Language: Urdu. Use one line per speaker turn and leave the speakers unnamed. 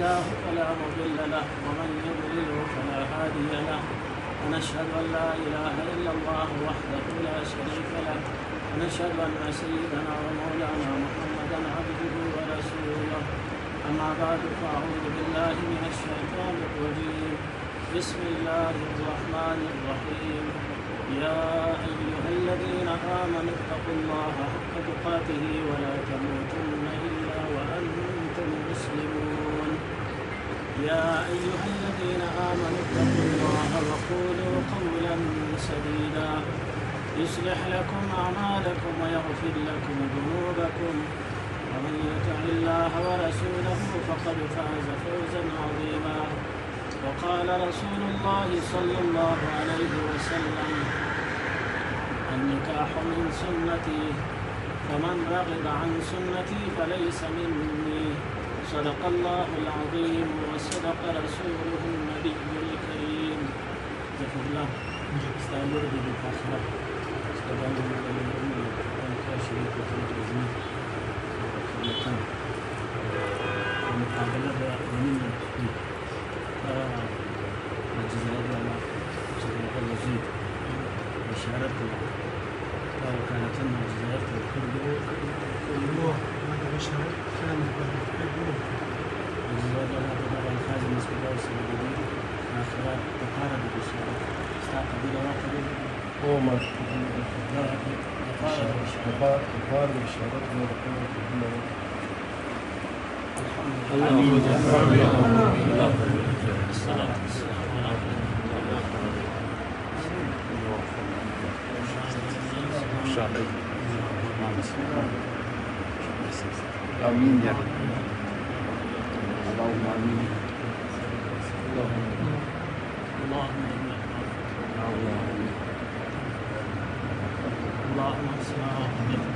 الله فلا مضل له ومن يضلل فلا هادي له ونشهد أن لا إله إلا الله وحده لا شريك له ونشهد أن سيدنا ومولانا محمدا عبده ورسوله أما بعد فأعوذ بالله من الشيطان الرجيم بسم الله الرحمن الرحيم يا أيها الذين آمنوا اتقوا الله حق تقاته ولا تموتن إلا وأنتم مسلمون يا أيها الذين آمنوا اتقوا الله وقولوا قولا سديدا يصلح لكم أعمالكم ويغفر لكم ذنوبكم ومن يطع الله ورسوله فقد فاز فوزا عظيما وقال رسول الله صلى الله عليه وسلم النكاح من سنتي فمن رغب عن سنتي فليس مني صدق الله العظيم وصدق رسوله النبي الكريم ذكر الله استعمل بالآخرة استعمل بالأمة والكاشرين في الجزمين وكلتان ومقابلة ومن الجزائر على صديق الوزير بشارته وكانت لنا الجزائر كله هذا بشارة كان الجزائر لها طبعا خازن مسجد السعودي آخرات تقارب بالشارع استعقب إلى واحد
قومت تقارب بالشارع آمين يا رب اللهم آمين
اللهم
بارك الله فيك.